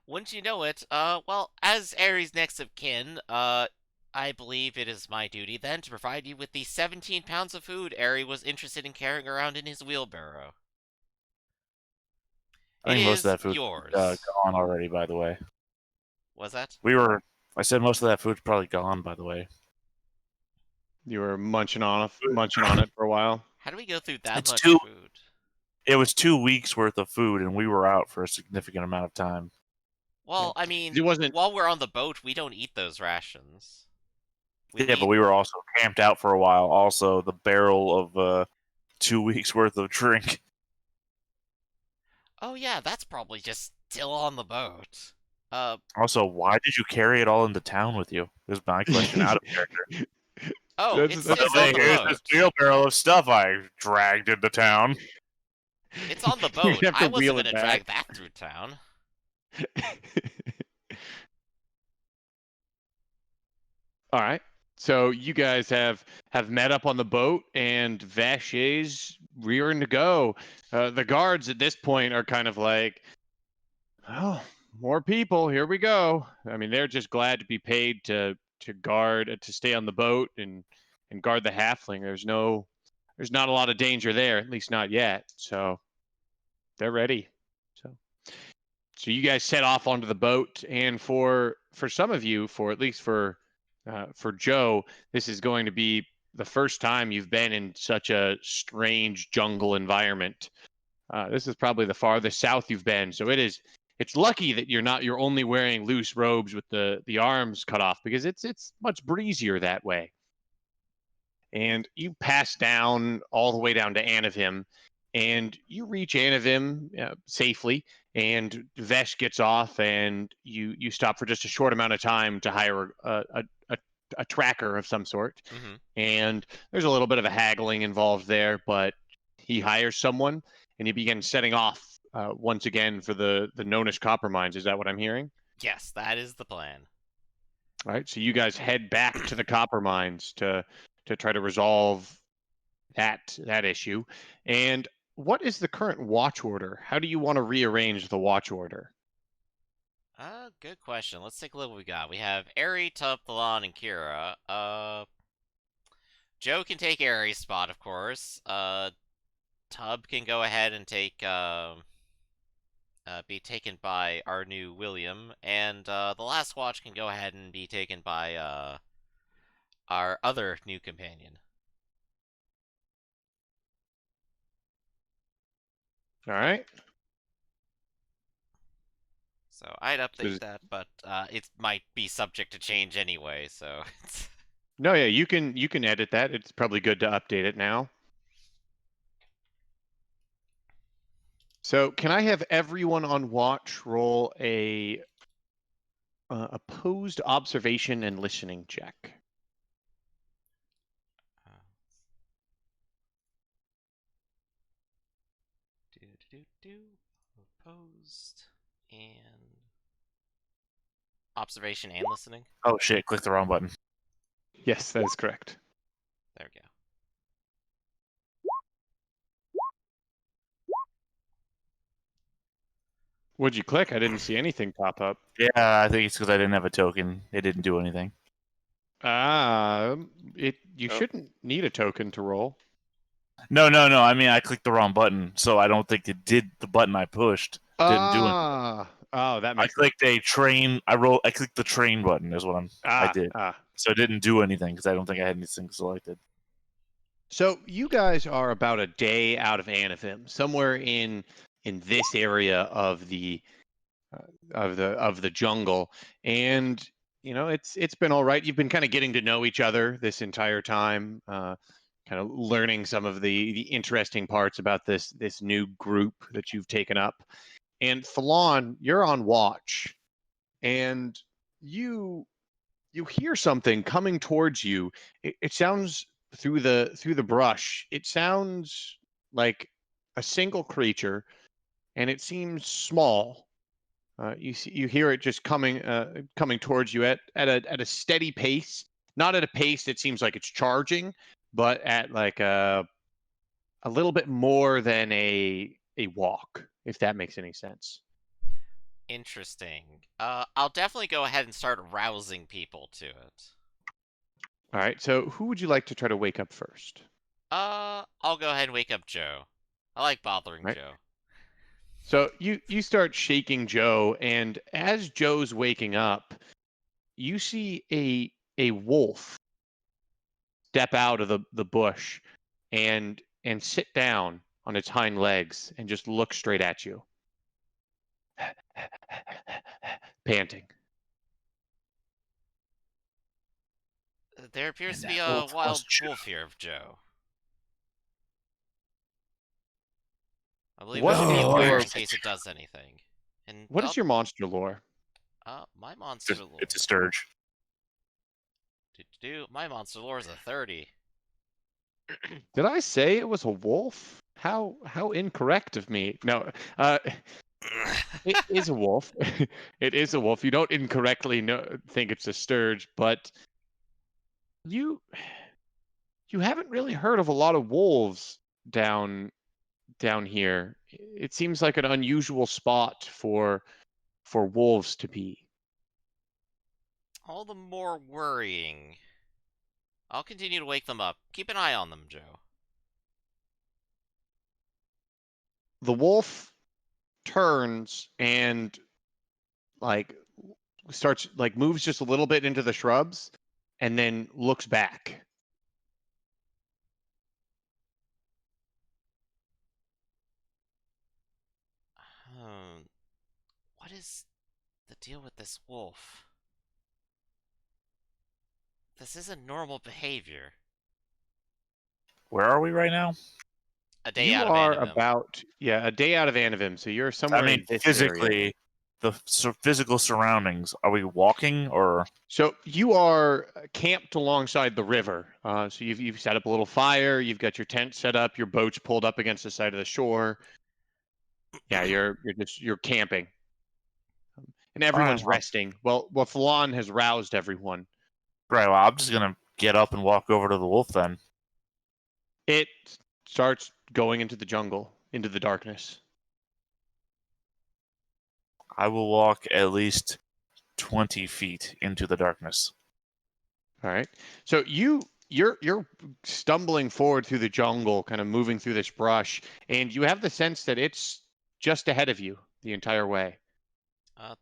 Wouldn't you know it? Well, as Ares' next of kin, I believe it is my duty then to provide you with the 17 pounds of food Ares was interested in carrying around in his wheelbarrow. I It think most of is that food yours. gone already, by the way. Was that? I said most of that food's probably gone, by the way. You were munching on it for a while. How do we go through that It's much too- food? It was 2 weeks worth of food, and we were out for a significant amount of time. Well, I mean, It wasn't. while we're on the boat, we don't eat those rations. Yeah, but we were also camped out for a while. Also, the barrel of 2 weeks worth of drink. Oh yeah, that's probably just still on the boat. Also, why did you carry it all into town with you? Is my question out of character. Oh, That's- it's that's it's the on thing, the Here's boat. this wheelbarrow of stuff I dragged into town. It's on the You'd boat. have to I wasn't wheel it gonna back. drag that through town. All right. So you guys have met up on the boat, and Vashay's rearing to go. The guards at this point are kind of like, "Oh, more people. Here we go." I mean, they're just glad to be paid to guard, to stay on the boat and guard the halfling. There's not a lot of danger there, at least not yet. So they're ready. So you guys set off onto the boat, and for some of you, at least for Joe, this is going to be the first time you've been in such a strange jungle environment. This is probably the farthest south you've been, so it's lucky that you're only wearing loose robes with the arms cut off, because it's much breezier that way. And you pass down all the way down to Anavim, and you reach Anavim safely. And Vesh gets off, and you stop for just a short amount of time to hire a tracker of some sort. Mm-hmm. And there's a little bit of a haggling involved there, but he hires someone, and he begins setting off once again for the Nonish copper mines. Is that what I'm hearing? Yes, that is the plan. All right, so you guys head back to the copper mines to try to resolve that issue. And what is the current watch order? How do you want to rearrange the watch order? Good question. Let's take a look what we got. We have Eri, Tub, Thalon, and Kira. Joe can take Eri's spot, of course. Tub can go ahead and take be taken by our new William, and the last watch can go ahead and be taken by our other new companion. All right. So I'd update So- that, but it might be subject to change anyway. So it's... No, yeah, you can edit that. It's probably good to update it now. So can I have everyone on watch roll a opposed observation and listening check? Opposed and observation and listening. Oh shit! Click the wrong button. Yes, that is correct. There we go. What'd you click? I didn't see anything pop up. Yeah, I think it's because I didn't have a token. It didn't do anything. You Oh. shouldn't need a token to roll. No. I mean, I clicked the wrong button, so I don't think it did. The button I pushed didn't do anything. Oh, that I makes clicked a train. I clicked the train button. Is what I did. So it didn't do anything because I don't think I had anything selected. So you guys are about a day out of Anavim, somewhere in this area of the jungle, and you know it's been all right. You've been kind of getting to know each other this entire time, kind of learning some of the interesting parts about this new group that you've taken up. And Thalon, you're on watch, and you hear something coming towards you. It sounds through the brush. It sounds like a single creature, and it seems small. You hear it just coming towards you at a steady pace, not at a pace that seems like it's charging, but at like a little bit more than a walk, if that makes any sense. Interesting. I'll definitely go ahead and start rousing people to it. All right. So who would you like to try to wake up first? I'll go ahead and wake up Joe. I like bothering Right. Joe. So you start shaking Joe, and as Joe's waking up, you see a wolf step out of the bush and sit down on its hind legs and just look straight at you, panting. There appears And to be that a wolf wild was Joe. wolf here of Joe. I believe What we should be is aware your- in case it does anything. And What is your monster lore? my monster lore? It's a sturge. My monster lore is a 30. Did I say it was a wolf? How incorrect of me. No, it is a wolf. It is a wolf. You don't incorrectly think it's a sturge, but you haven't really heard of a lot of wolves down here. It seems like an unusual spot for wolves to be. All the more worrying. I'll continue to wake them up. Keep an eye on them, Joe. The wolf turns and like starts like moves just a little bit into the shrubs and then looks back. What is the deal with this wolf? This isn't normal behavior. Where are we right now? A day You out of are Anavim. about a day out of Anavim, so you're somewhere I mean, in this physically, area. the physical surroundings. Are we walking or? So you are camped alongside the river. So you've set up a little fire. You've got your tent set up. Your boat's pulled up against the side of the shore. Yeah, you're camping, and everyone's well. resting. Well, Falon has roused everyone. Right. Well, I'm just gonna get up and walk over to the wolf then. It starts going into the jungle, into the darkness. I will walk at least 20 feet into the darkness. All right. So you're stumbling forward through the jungle, kind of moving through this brush, and you have the sense that it's just ahead of you the entire way.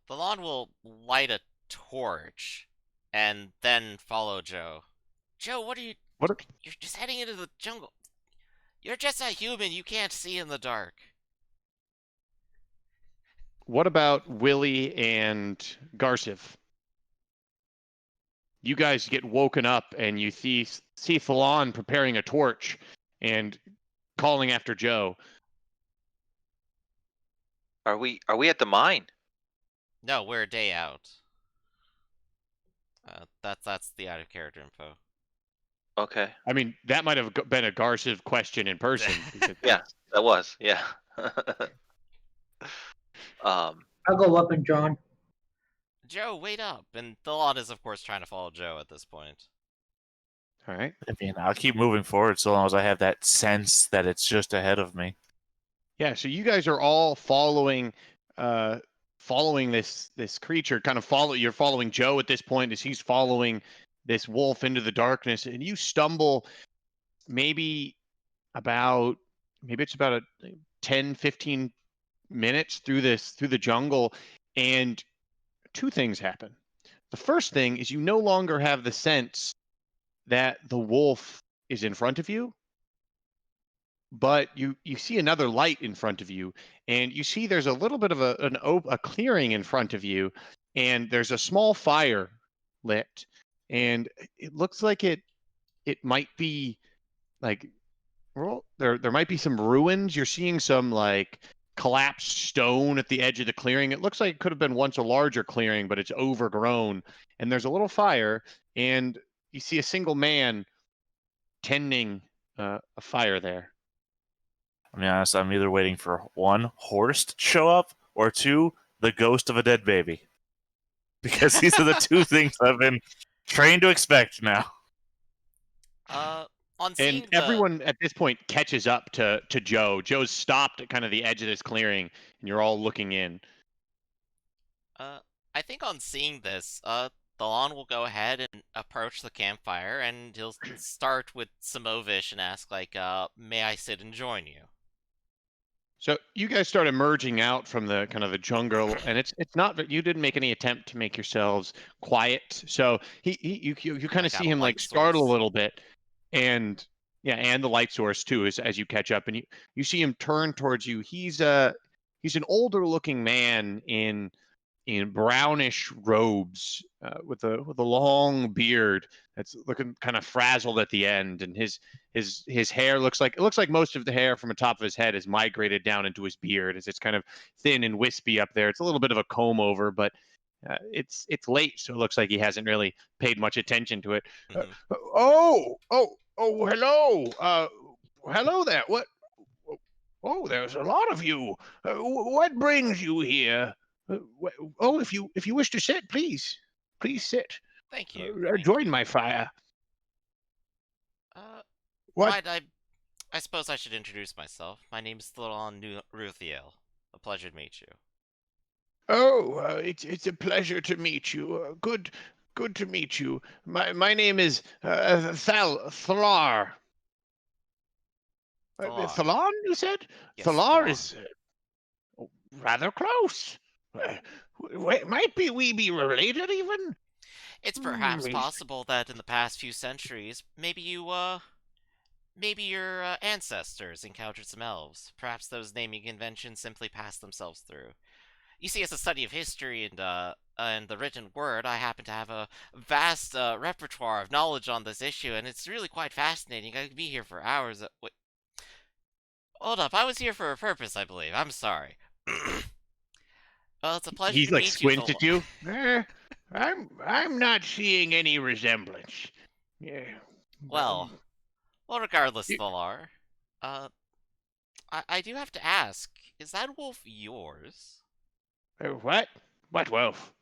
The lawn will light a torch and then follow Joe. Joe, what are you? What are- You're just heading into the jungle. You're just a human. You can't see in the dark. what about Willie and Garciv? You guys get woken up and you see Thalon preparing a torch and calling after Joe. Are we at the mine? No, we're a day out. That's the out of character info. Okay. I mean, that might have been a Garciv question in person. Because Yeah, that was. Yeah. I'll go weapon drawn. Joe, wait up! And the lawn is, of course, trying to follow Joe at this point. All right. I mean, I'll keep moving forward so long as I have that sense that it's just ahead of me. Yeah, so you guys are all following this creature, you're following Joe at this point as he's following this wolf into the darkness, and you stumble maybe it's about a 10-15 minutes through the jungle, and two things happen. The first thing is you no longer have the sense that the wolf is in front of you, but you see another light in front of you, and you see there's a little bit of a clearing in front of you, and there's a small fire lit, and it looks like it might be like, well, there might be some ruins. You're seeing some like collapsed stone at the edge of the clearing. It looks like it could have been once a larger clearing, but it's overgrown, and there's a little fire, and you see a single man tending a fire there. I mean, honest, I'm either waiting for one, Horse to show up, or two, the ghost of a dead baby. Because these are the two things I've been trained to expect now. On seeing And everyone at this point catches up to Joe. Joe's stopped at kind of the edge of this clearing, and you're all looking in. I think on seeing this, the lawn will go ahead and approach the campfire, and he'll start with Samovish and ask, like, may I sit and join you? So you guys start emerging out from the kind of the jungle, and it's not that you didn't make any attempt to make yourselves quiet. So you kind I of got see a him like light startle a source. little bit, and yeah, and the light source too as you catch up, and you see him turn towards you. He's an older looking man in brownish robes, with a long beard that's looking kind of frazzled at the end, and his hair looks like most of the hair from the top of his head has migrated down into his beard as it's kind of thin and wispy up there. It's a little bit of a comb over, but it's late, so it looks like he hasn't really paid much attention to it. Mhm. Hello, hello there. What? Oh, there's a lot of you. What brings you here? If you wish to sit, please sit. Thank you. Thank Join you. my fire. Right, I suppose I should introduce myself. My name is Thalon Ruthiel. A pleasure to meet you. Oh, it's a pleasure to meet you. Good to meet you. My name is Thalar. Thalar. Thalon, you said? Yes, Thalar Thalon. is rather close. Might we be related even? It's perhaps He's- possible that in the past few centuries, maybe your ancestors encountered some elves. Perhaps those naming conventions simply passed themselves through. You see, as a study of history and the written word, I happen to have a vast repertoire of knowledge on this issue, and it's really quite fascinating. I could be here for hours. Wait, hold up, I was here for a purpose, I believe. I'm sorry. Well, it's a pleasure He's to like meet you. squints at you. I'm not seeing any resemblance. Yeah. Well, regardless, You- Valar, I do have to ask: is that wolf yours? What? What wolf?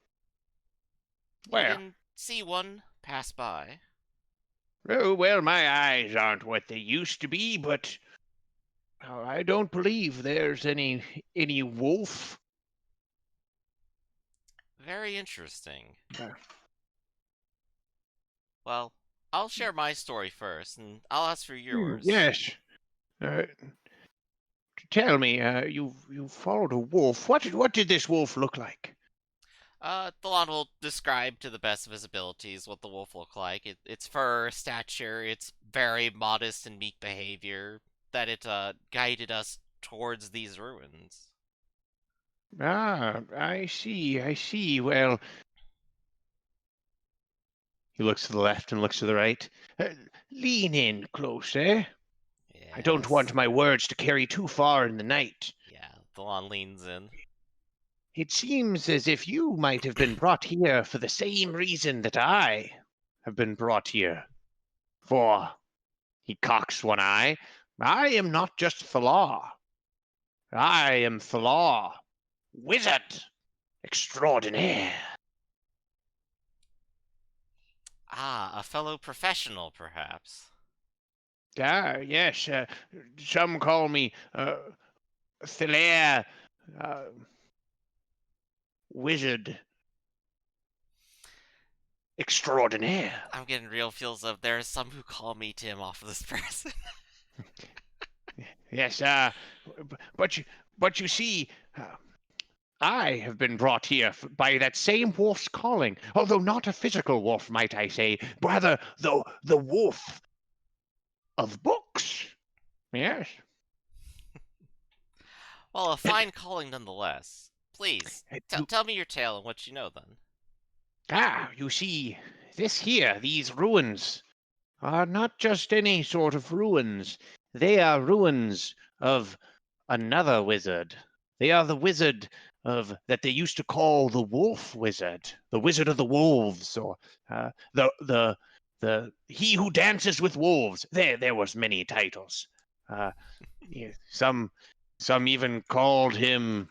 You Where? didn't see one pass by. Oh, well, my eyes aren't what they used to be, but I don't believe there's any wolf. Very interesting. Uh, Well, I'll share my story first, and I'll ask for yours. Yes. Uh, tell me, you followed a wolf. What did this wolf look like? Thalon will describe to the best of his abilities what the wolf looked like. Its fur, stature, its very modest and meek behavior, that it guided us towards these ruins. Ah, I see, I see. Well, he looks to the left and looks to the right. Lean in closer. I don't want Yes. my words to carry too far in the night. Yeah, Thalon leans in. It seems as if you might have been brought here for the same reason that I have been brought here. For, he cocks one eye, I am not just Thalar. I am Thalar, wizard extraordinaire. Ah, a fellow professional, perhaps. Ah, yes, some call me Thalar, uh, wizard extraordinaire. I'm getting real feels of there's some who call me Tim off of this person. Yes, but you see, I have been brought here by that same wolf's calling, although not a physical wolf, might I say, rather the wolf of books. Yes. Well, a fine calling nonetheless. Please, You, tell me your tale and what you know then. you see, these ruins are not just any sort of ruins. They are ruins of another wizard. They are the wizard of that they used to call the Wolf Wizard, the Wizard of the Wolves, or the He who dances with wolves. There was many titles. Yeah, some even called him.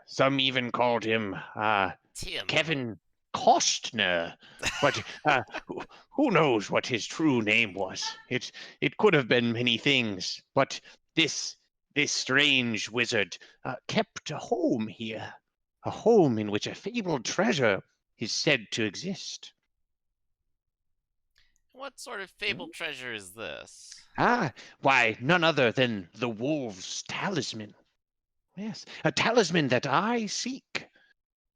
Some even called him Tim. Kevin Costner, but who knows what his true name was? It could have been many things, but this strange wizard kept a home here, a home in which a fabled treasure is said to exist. What sort of fabled treasure is this? Why, none other than the wolf's talisman. Yes, a talisman that I seek,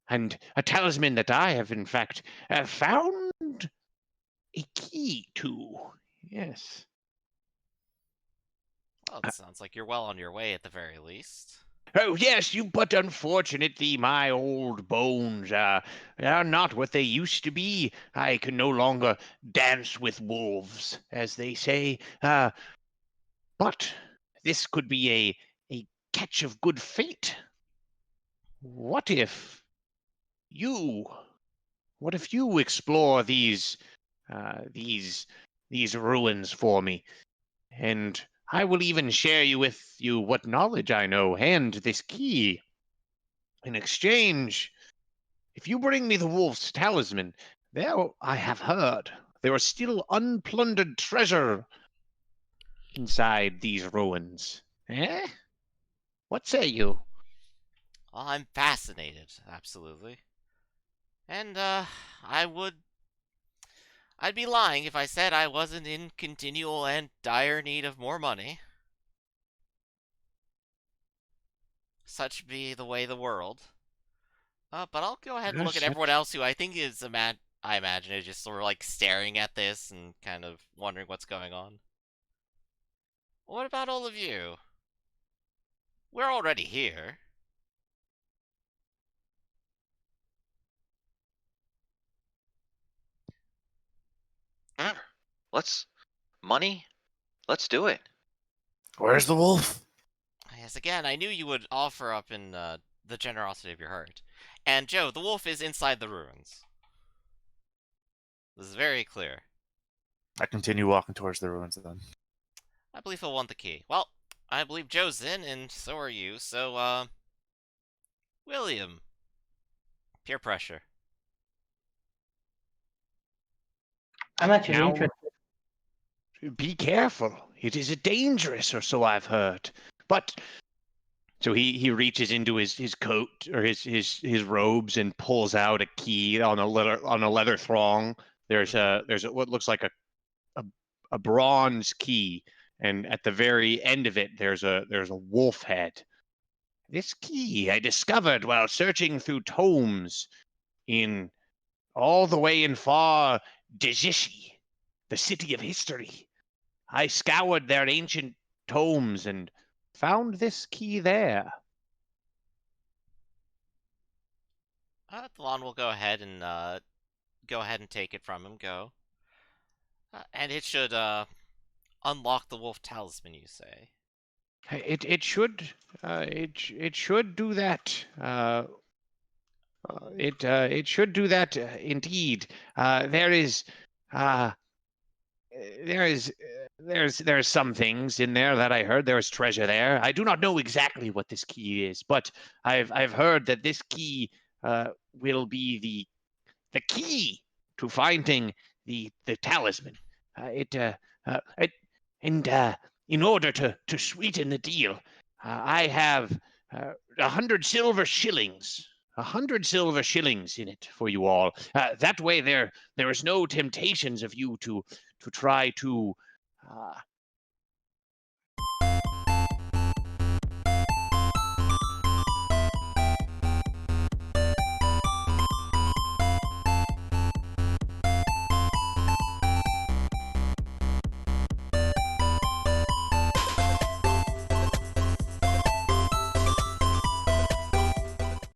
and a talisman that I have, in fact, found a key to. Yes. Well, it sounds like you're well on your way at the very least. Oh, yes, but unfortunately my old bones are not what they used to be. I can no longer dance with wolves, as they say. But this could be a catch of good fate. What if you, what if you explore uh, these, these ruins for me? And I will even share with you what knowledge I know and this key. In exchange, if you bring me the wolf's talisman, there I have heard there is still unplundered treasure inside these ruins. Eh? What say you? Well, I'm fascinated, absolutely. And, I'd be lying if I said I wasn't in continual and dire need of more money. Such be the way of the world. But I'll go ahead and look at Yes, everyone else who I think is, I imagine, is just sort of like staring at this and kind of wondering what's going on. What about all of you? We're already here. Money? Let's do it. Where's the wolf? Yes, again, I knew you would offer up in the generosity of your heart. And Joe, the wolf is inside the ruins. This is very clear. I continue walking towards the ruins then. I believe he'll want the key. Well, I believe Joe's in, and so are you, so, William. Peer pressure. I'm actually Now, interested. be careful. It is dangerous, or so I've heard. But So he reaches into his coat or his robes and pulls out a key on a leather thong. There's a what looks like a bronze key, and at the very end of it there's a wolf head. This key I discovered while searching through tomes in all the way in far Dejishi, the city of history. I scoured their ancient tomes and found this key there. Thalon will go ahead and take it from him. Go. And it should unlock the wolf talisman, you say? It should do that. It should do that indeed. There is there's some things in there that I heard. There is treasure there. I do not know exactly what this key is, but I've heard that this key will be the key to finding the talisman. In order to sweeten the deal, I have 100 silver shillings. 100 silver shillings in it for you all. That way, there is no temptations of you to try to